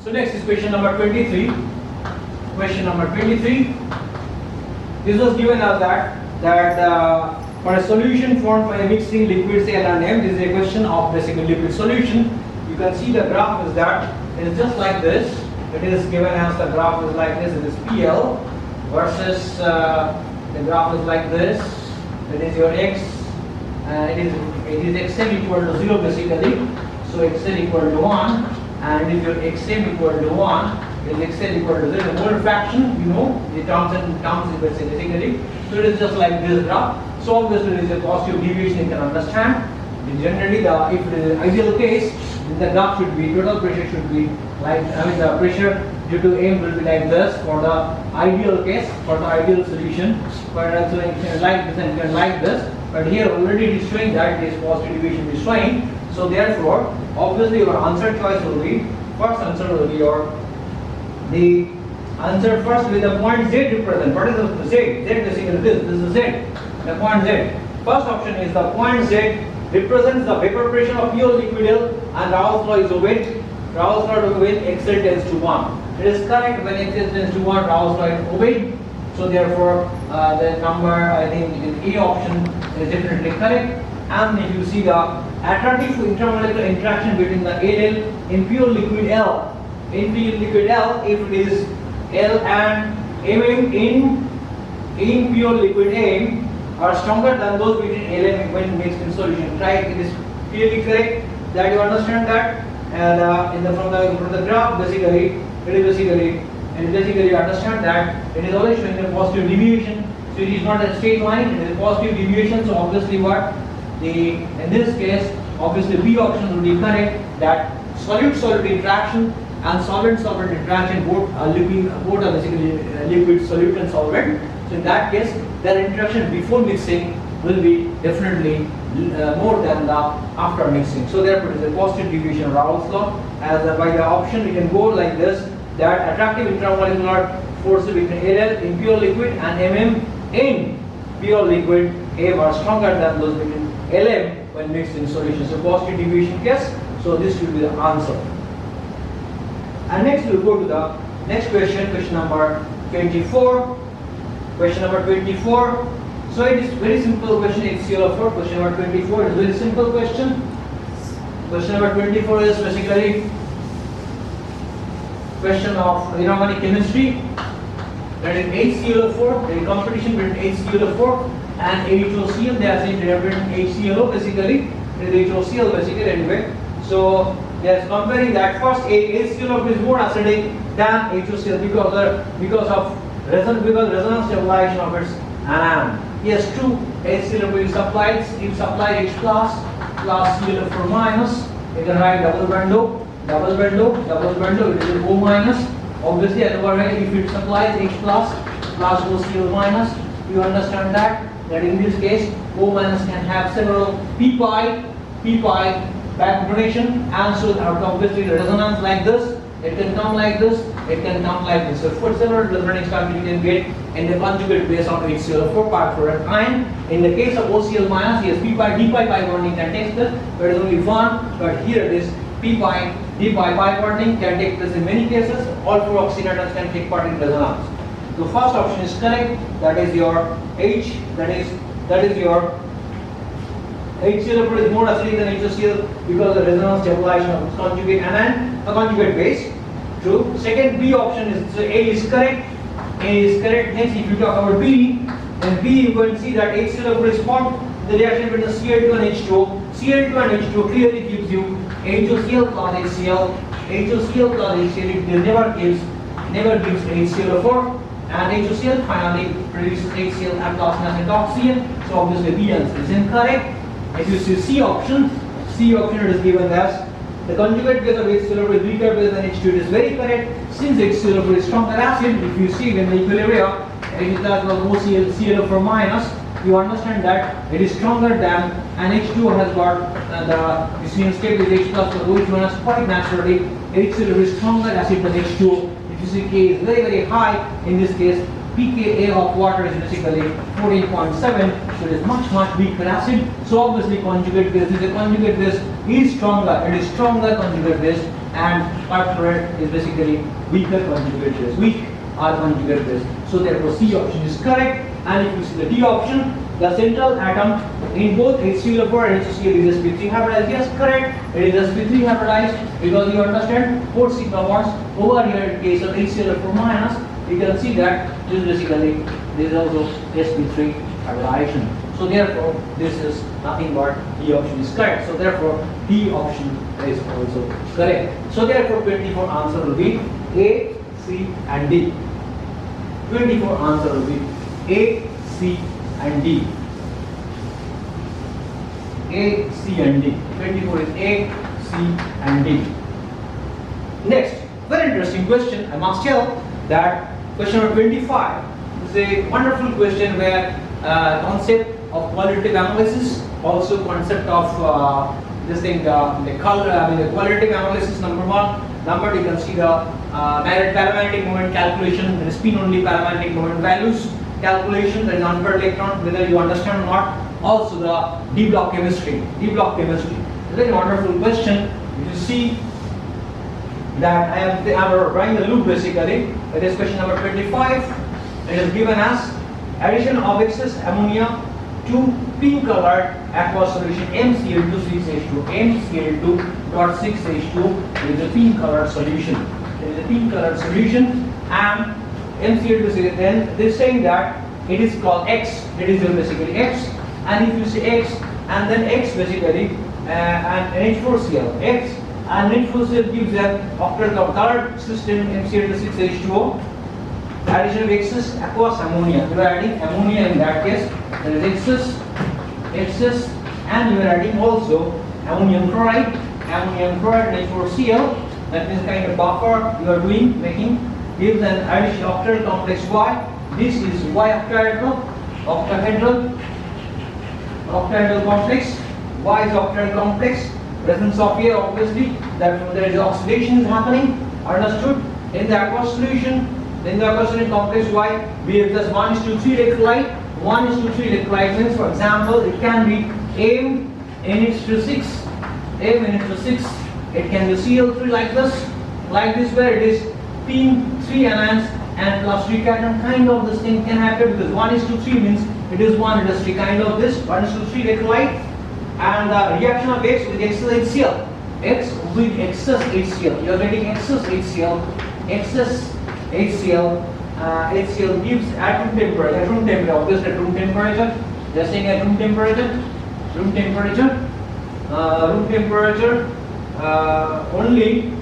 So next is question number 23. Question number 23. This was given as that for a solution formed by mixing liquids L and M, this is a question of basically liquid solution. You can see the graph is that it is just like this. It is given as the graph is like this. It is PL versus the graph is like this. It is your x. It is xm equal to 0 basically. So xn equal to 1, and if your xm equal to 1, is xn equal to 0. Mole fraction, you know, the terms is basically. So it is just like this graph. So obviously there is a positive deviation you can understand. Generally, if it is an ideal case, the graph should be, total pressure should be like, the pressure due to M will be like this for the ideal case, for the ideal solution. But also you can like this and you can like this. But here already it is showing that this positive deviation is showing. So therefore, obviously your answer choice will be, first answer will be the answer first with the point Z represent. What is the Z? Z basically this is Z. The point Z. First option is the point Z represents the vapor pressure of pure liquid L, and Raoult's law is obeyed. Raoult's law is obeyed, XL tends to 1. It is correct when XL tends to 1, Raoult's law is obeyed. So therefore, the number, I think A option is definitely correct. And if you see the attractive intermolecular interaction between the AL in pure liquid L, if it is L and MM in pure liquid M are stronger than those between L and M when mixed in solution. Right? It is clearly correct that you understand that. And from the graph, basically you understand that it is always showing a positive deviation. So it is not a straight line; it is a positive deviation. So obviously, in this case, obviously B option will be correct. That solute-solute interaction and solvent-solvent interaction both are basically liquid, solute, and solvent. So in that case, their interaction before mixing will be definitely more than the after mixing. So therefore, it is a positive deviation of Raoult's law. As by the option, we can go like this: that attractive intermolecular forces between AL in pure liquid and MM in pure liquid M are stronger than those between LM when mixed in solution. So positive deviation case. So this should be the answer. And next we'll go to the next question, question number 24. Question number 24. So it is very simple question, HCl4. Question number 24 is very simple question. Question number 24 is basically question of inorganic chemistry. That is HCl4. The competition between HCl4 and HOCl. They are saying they are between HCl basically. It is HOCl basically anyway. So they are comparing that first HCl is more acidic than HOCl because of resonance stabilization of its anion. Yes, true. HCl is supplied. If supplied H plus CL4 minus, you can write double band low. It is O minus. Obviously, otherwise, if it supplies H plus OCl minus, you understand that in this case, O minus can have several p pi back donation, and so obviously the resonance like this, it can come like this, it can come like this. So for several resonating structure you can get in the conjugate base of HCl4 part for an ion. In the case of OCl minus, yes, p pi d pi bonding can take this, but it is only one. But here it is p pi d pi bonding can take this in many cases. All four oxydators can take part in resonance. The first option is correct. That is your H. That is your HCl is more acidic than HOCl because of the resonance stabilization of its conjugate anion, a conjugate base. True. Second B option is, so A is correct. A is correct. Next, if you talk about B, then B you going to see that HCl is formed the reaction between Cl2 and H2O. Cl2 and H2O clearly gives you HOCl plus HCl. HOCl plus HCl it never gives HCl4, and HOCl finally produces HCl and plus acid oxygen. So obviously B answer is incorrect. If you see C option it is given as the conjugate base of HCl is weaker base than H2. It is very correct. Since HCl is stronger acid, if you see when the equilibrium it is that of OCl CL4 minus, you understand that it is stronger than, and H2O has got the same state with H plus, so which one is quite naturally HCl is stronger acid than H2O. If you see K is very high, in this case pKa of water is basically 14.7, so it is much weaker acid. So obviously conjugate base is stronger. It is stronger conjugate base, and perchlorate is basically weaker conjugate base, weak or conjugate base. So therefore C option is correct. And if you see the D option, the central atom in both HCl4 and HCl is sp3 hybridized. Yes, correct. It is sp3 hybridized because you understand 4 sigma bonds over here in case of HCl4 minus. You can see that this basically this is also sp3 hybridization. So therefore this is nothing but D option is correct. So therefore D option is also correct. So therefore 24 answer will be A, C and D. 24 answer will be A, C and D. A, C and D. 24 is A, C and D. Next, very interesting question. I must tell that question number 25 is a wonderful question where concept of qualitative analysis, also concept of this thing, the qualitative analysis number 1. Number you can see the paramagnetic moment calculation, the spin only paramagnetic moment values calculation, the unpaired electron, whether you understand or not. Also the D block chemistry. D block chemistry. Very wonderful question. You see that I am drawing the loop basically. It is question number 25. It is given as addition of excess ammonia to pink colored aqueous solution MCl2 MCl2.6H2 is a pink colored solution. It is a pink colored solution, and MCl2, then they are saying that it is called X. It is basically X, and if you say X and then X basically and NH4Cl X and NH4Cl gives an octal colored system MCl2 addition of excess aqueous ammonia. You are adding ammonia in that case. There is excess, and you are adding also ammonium chloride, NH4Cl. That means kind of buffer you are doing, making gives an addition octal complex Y. This is Y octahedral complex. Y is octahedral complex. Presence of here obviously that there is oxidation is happening. Understood? In the aqueous solution. In the aqueous solution complex Y, we have just 1:3 electrolyte. 1:3 electrolyte means, for example, it can be NH2 6. It can be Cl3 like this, where it is P3 enhanced and plus 3 cation. Kind of this thing can happen because 1:3 means it is 1:3 kind of this 1:3 electrolyte, and the reaction of X with excess HCl. X with excess HCl. You are getting excess HCl. HCl gives at room temperature, obviously at room temperature. They are saying at room temperature, only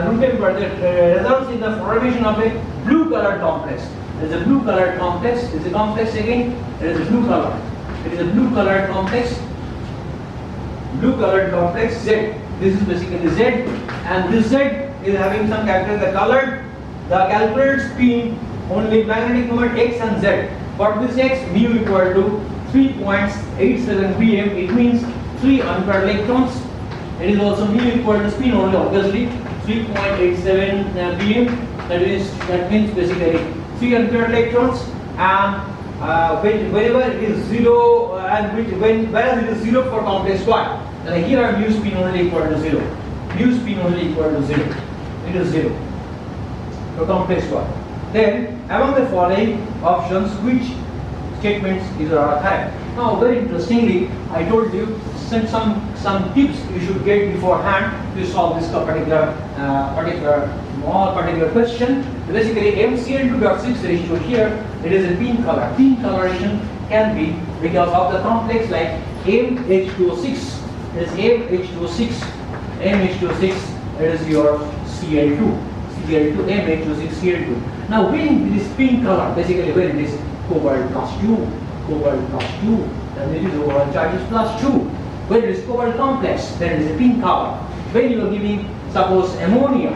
room temperature results in the formation of a blue colored complex. There is a blue colored complex. This is a complex again. There is a blue color. It is a blue colored complex. Z. This is basically Z, and this Z is having some character. The calculated spin only magnetic moment X and Z. For this X, mu equal to 3.87 bm. It means 3 unpaired electrons. It is also mu equal to spin only, obviously 3.87 bm. That means basically 3 unpaired electrons, and whenever it is 0 and whereas it is 0 for complex Y. Like here mu spin only equal to 0. It is 0 for complex Y. Then among the following options, which statements are correct? Now very interestingly, I told you some tips you should get beforehand to solve this particular question. Basically MCl2.6 ratio here, it is a pink color. Pink coloration can be because of the complex like MH2O6. It is MH2O6. It is your Cl2. MH2O6 Cl2. Now when this pink color, basically when it is cobalt plus 2, then it is overall charge is plus 2. When it is cobalt complex, then it is a pink color. When you are giving, suppose ammonia,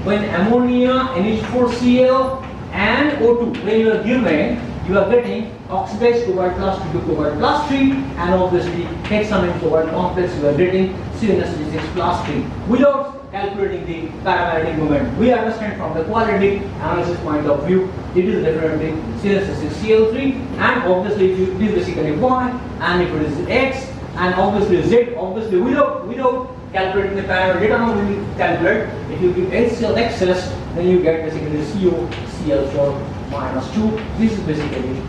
when ammonia, NH4Cl and O2, when you are giving, you are getting oxidized cobalt plus 2 to cobalt plus 3, and obviously hexammine cobalt complex, you are getting CnSG6 plus 3 without calculating the paramagnetic moment. We understand from the qualitative analysis point of view, it is definitely CnSG6 Cl3, and obviously if it is basically Y, and if it is X, and obviously Z, obviously without calculating the parameter. Later on when you calculate, if you give HCl excess, then you get basically COCl4 minus 2. This is basically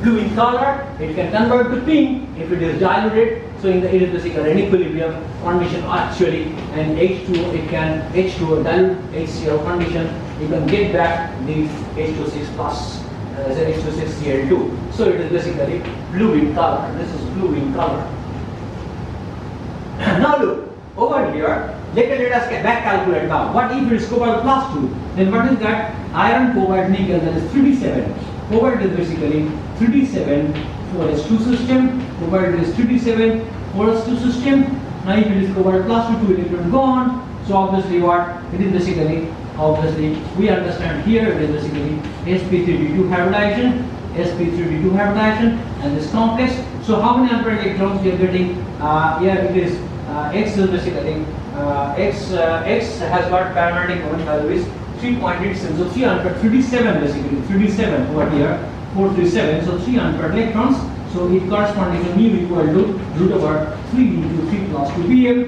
blue in color. It can convert to pink if it is diluted. So it is basically an equilibrium condition actually, and H2O, it can H2O dilute HCl condition, you can get back the H26 plus as a H26Cl2. So it is basically blue in color. This is blue in color. Now look over here. Let us back calculate now. What if it is cobalt plus 2? Then what is that? Iron, cobalt, nickel, that is 3d7. Cobalt is basically 3d7 for S2 system. Cobalt is 3d7 for S2 system. Now if it is cobalt plus 2 electron gone. So obviously what? It is basically, obviously we understand here it is basically sp3d2 hybridization. sp3d2 hybridization and this complex. So how many unpaired electrons we are getting? Here it is X is basically X has got parametric moment value is 3.87. So 3 unpaired 3d7 basically 3d7 over here 437. So 3 unpaired electrons. So it corresponding to mu equal to root over 3 into 3 plus 2 pm.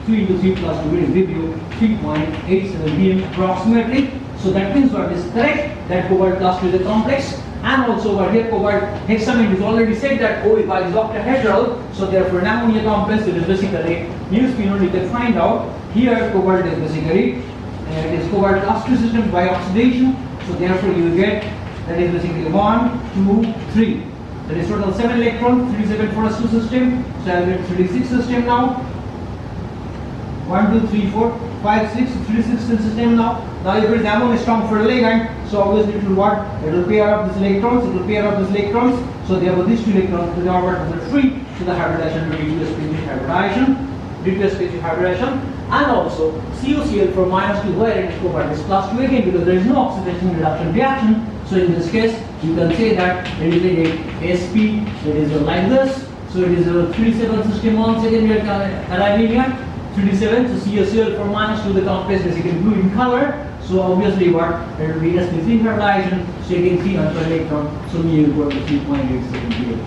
3 into 3 plus 2 will give you 3.87 pm approximately. So that means what is correct, that cobalt plus 2 is a complex. And also over here cobalt hexamine is already said that O is octahedral, so therefore an ammonia complex it is basically mu spinol. You can find out here cobalt is basically it is cobalt plus 2 system by oxidation, so therefore you get that is basically 1, 2, 3. That is total 7 electrons, 3d7 for S2 system, so I will get 3d6 system now. 1, 2, 3, 4, 5, 6, 3d6 system now. Now if it is ammonia strong for a ligand, so obviously it will what? It will pair up these electrons, so therefore these 2 electrons will convert to the 3 to the hybridization to d2sp3 hybridization, and also COCl for minus 2 where it is cobalt is plus 2 again because there is no oxidation reduction reaction. So in this case you can say that it is a sp, it is like this. So it is a 3d7 system once again we are arriving here. 3d7, so COCl for minus 2, the complex basically blue in color. So obviously what? It will be sp3 hybridization, so you can see unpaired electron, so mu equal to 3.87 pm.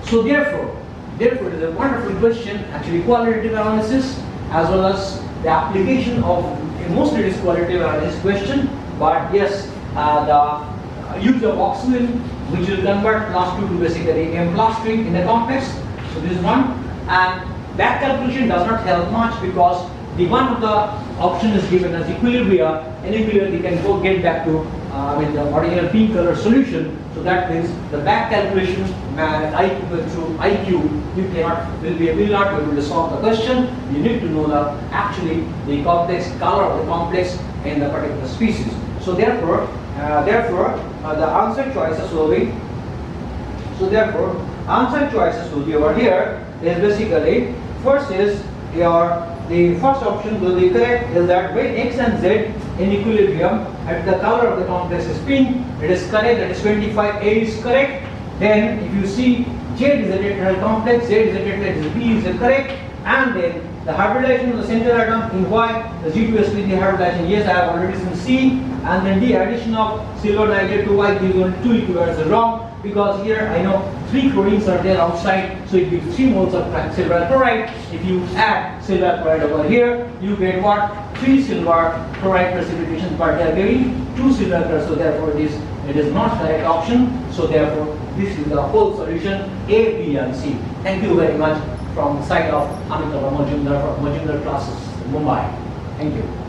So therefore it is a wonderful question, actually qualitative analysis as well as the application of, mostly it is qualitative analysis question, but yes, the use of oxygen which will convert plus 2 to basically M plus 3 in the complex. So this is one, and back calculation does not help much because the one of the option is given as equilibria. In equilibria you can go get back to the original pink color solution. So that means the back calculation through IQ you will not be able to solve the question. You need to know the complex color of the complex in the particular species. So therefore the answer choices will be over here is basically first is the first option will be correct is that when X and Z in equilibrium at the color of the complex is pink, it is correct, that is 25A is correct. Then if you see Z is a tetrahedral complex, Z is a tetrahedral, B is correct, and then the hybridization of the central atom in Y, the G2sp3 hybridization, yes I have already seen C, and then the addition of silver nitrate to Y gives only 2 equivalents is wrong because here I know 3 chlorines are there outside, so it gives 3 moles of silver chloride. If you add silver chloride over here, you get what? 3 silver chloride precipitations, but they are giving 2 silver chloride, so therefore it is not correct option. So therefore this is the whole solution A, B and C. Thank you very much from the side of AMITAVA Mazumder Classes, Mumbai. Thank you.